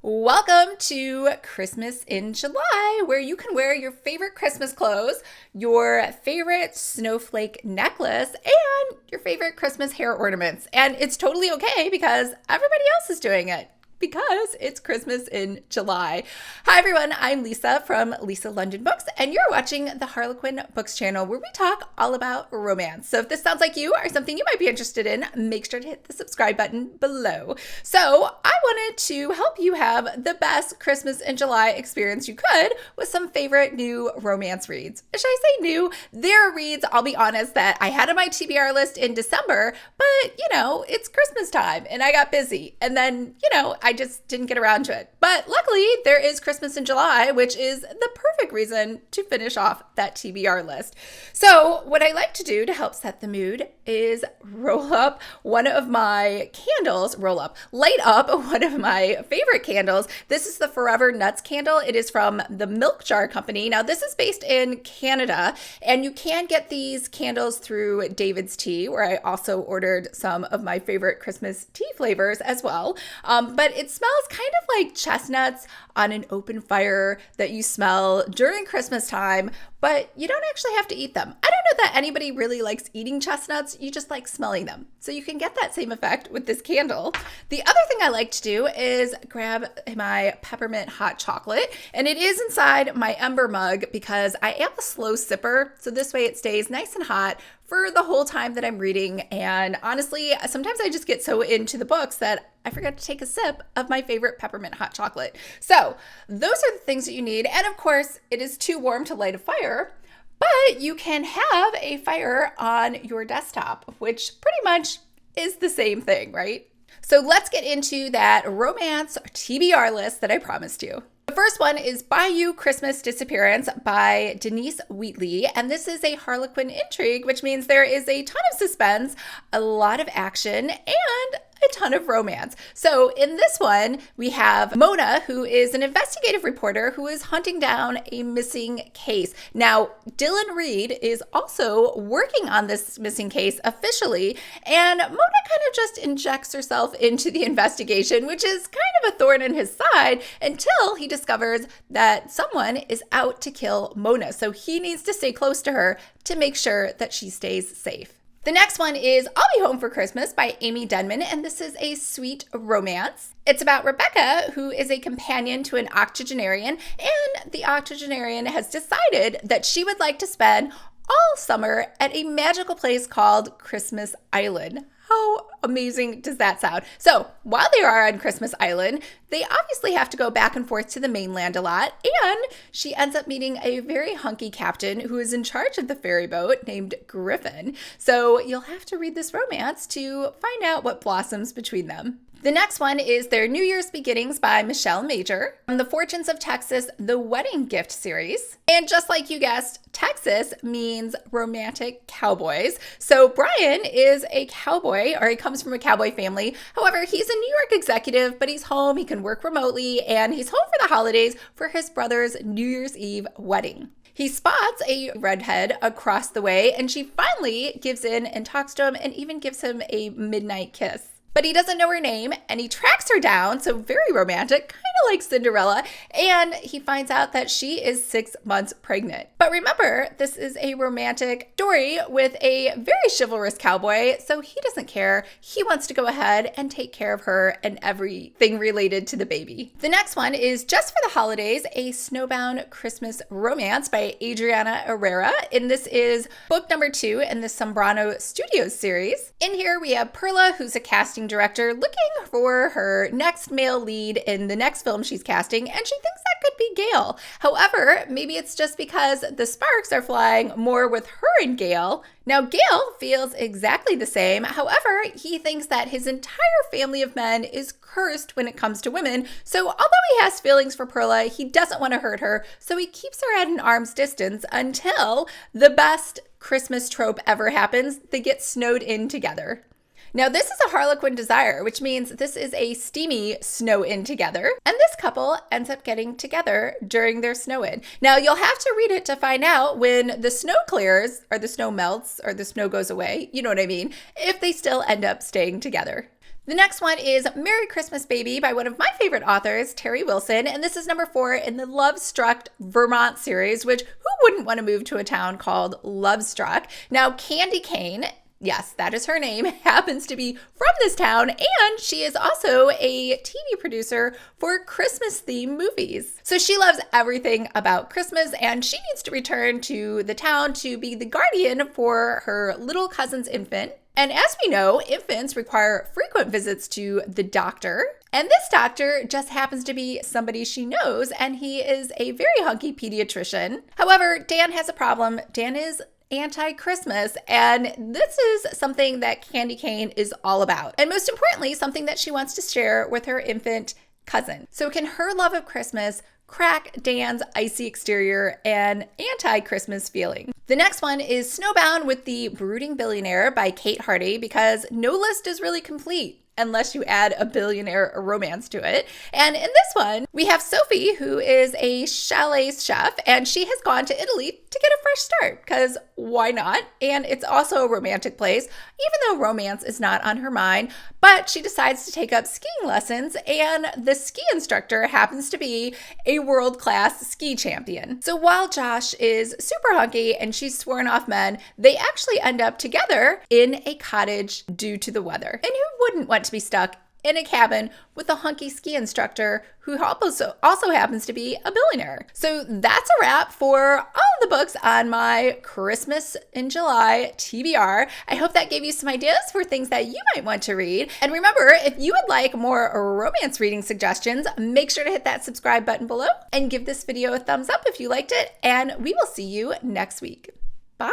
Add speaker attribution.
Speaker 1: Welcome to Christmas in July, where you can wear your favorite Christmas clothes, your favorite snowflake necklace, and your favorite Christmas hair ornaments. And it's totally okay because everybody else is doing it, because it's Christmas in July. Hi everyone, I'm Lisa from Lisa London Books, and you're watching the Harlequin Books channel, where we talk all about romance. So if this sounds like you or something you might be interested in, make sure to hit the subscribe button below. So I wanted to help you have the best Christmas in July experience you could with some favorite new romance reads. Should I say new? There are reads, I'll be honest, that I had on my TBR list in December, but it's Christmas time and I got busy. And then, I just didn't get around to it. But luckily, there is Christmas in July, which is the perfect reason to finish off that TBR list. So what I like to do to help set the mood is light up one of my favorite candles. This is the Forever Nuts candle. It is from the Milk Jar Company. Now, this is based in Canada, and you can get these candles through David's Tea, where I also ordered some of my favorite Christmas tea flavors as well. But it smells kind of like chestnuts on an open fire that you smell during Christmas time, but you don't actually have to eat them. I don't know that anybody really likes eating chestnuts. You just like smelling them. So you can get that same effect with this candle. The other thing I like to do is grab my peppermint hot chocolate, and it is inside my Ember mug because I am a slow sipper. So this way it stays nice and hot for the whole time that I'm reading. And honestly, sometimes I just get so into the books that I forgot to take a sip of my favorite peppermint hot chocolate. So those are the things that you need. And of course, it is too warm to light a fire, but you can have a fire on your desktop, which pretty much is the same thing, right? So let's get into that romance TBR list that I promised you. The first one is Bayou Christmas Disappearance by Denise Wheatley, and this is a Harlequin intrigue, which means there is a ton of suspense, a lot of action, and a ton of romance. So in this one, we have Mona, who is an investigative reporter who is hunting down a missing case. Now, Dylan Reed is also working on this missing case officially, and Mona kind of just injects herself into the investigation, which is kind of a thorn in his side until he discovers that someone is out to kill Mona. So he needs to stay close to her to make sure that she stays safe. The next one is I'll Be Home for Christmas by Amy Denman, and this is a sweet romance. It's about Rebecca, who is a companion to an octogenarian, and the octogenarian has decided that she would like to spend all summer at a magical place called Christmas Island. How amazing does that sound? So while they are on Christmas Island, they obviously have to go back and forth to the mainland a lot, and she ends up meeting a very hunky captain who is in charge of the ferry boat named Griffin. So you'll have to read this romance to find out what blossoms between them. The next one is Their New Year's Beginnings by Michelle Major from The Fortunes of Texas, the Wedding Gift series. And just like you guessed, Texas means romantic cowboys. So Brian is a cowboy, or he comes from a cowboy family. However, he's a New York executive, but he's home, he can work remotely, and he's home for the holidays for his brother's New Year's Eve wedding. He spots a redhead across the way, and she finally gives in and talks to him and even gives him a midnight kiss. But he doesn't know her name, and he tracks her down, so very romantic, kind of like Cinderella, and he finds out that she is 6 months pregnant. But remember, this is a romantic story with a very chivalrous cowboy, so he doesn't care. He wants to go ahead and take care of her and everything related to the baby. The next one is Just for the Holidays, a snowbound Christmas romance by Adriana Herrera, and this is book number 2 in the Sombrano Studios series. In here, we have Perla, who's a casting director looking for her next male lead in the next film she's casting, and she thinks that could be Gale. However, maybe it's just because the sparks are flying more with her and Gale. Now, Gale feels exactly the same. However, he thinks that his entire family of men is cursed when it comes to women. So although he has feelings for Perla, he doesn't want to hurt her. So he keeps her at an arm's distance until the best Christmas trope ever happens. They get snowed in together. Now, this is a Harlequin desire, which means this is a steamy snow in together. And this couple ends up getting together during their snow in. Now, you'll have to read it to find out when the snow clears or the snow melts or the snow goes away. You know what I mean? If they still end up staying together. The next one is Merry Christmas Baby by one of my favorite authors, Terry Wilson, and this is number 4 in the Lovestruck Vermont series, which who wouldn't want to move to a town called Lovestruck? Now, Candy Kane, yes, that is her name, happens to be from this town, and she is also a TV producer for Christmas-themed movies. So she loves everything about Christmas, and she needs to return to the town to be the guardian for her little cousin's infant. And as we know, infants require frequent visits to the doctor. And this doctor just happens to be somebody she knows, and he is a very hunky pediatrician. However, Dan has a problem. Dan is anti-Christmas, and this is something that Candy Cane is all about. And most importantly, something that she wants to share with her infant cousin. So can her love of Christmas crack Dan's icy exterior and anti-Christmas feeling? The next one is Snowbound with the Brooding Billionaire by Kate Hardy, because no list is really complete unless you add a billionaire romance to it. And in this one, we have Sophie, who is a chalet chef, and she has gone to Italy to get a fresh start, because why not? And it's also a romantic place, even though romance is not on her mind. But she decides to take up skiing lessons, and the ski instructor happens to be a world-class ski champion. So while Josh is super hunky and she's sworn off men, they actually end up together in a cottage due to the weather. And who wouldn't want to be stuck in a cabin with a hunky ski instructor who also happens to be a billionaire? So that's a wrap for all the books on my Christmas in July TBR. I hope that gave you some ideas for things that you might want to read. And remember, if you would like more romance reading suggestions, make sure to hit that subscribe button below and give this video a thumbs up if you liked it. And we will see you next week. Bye.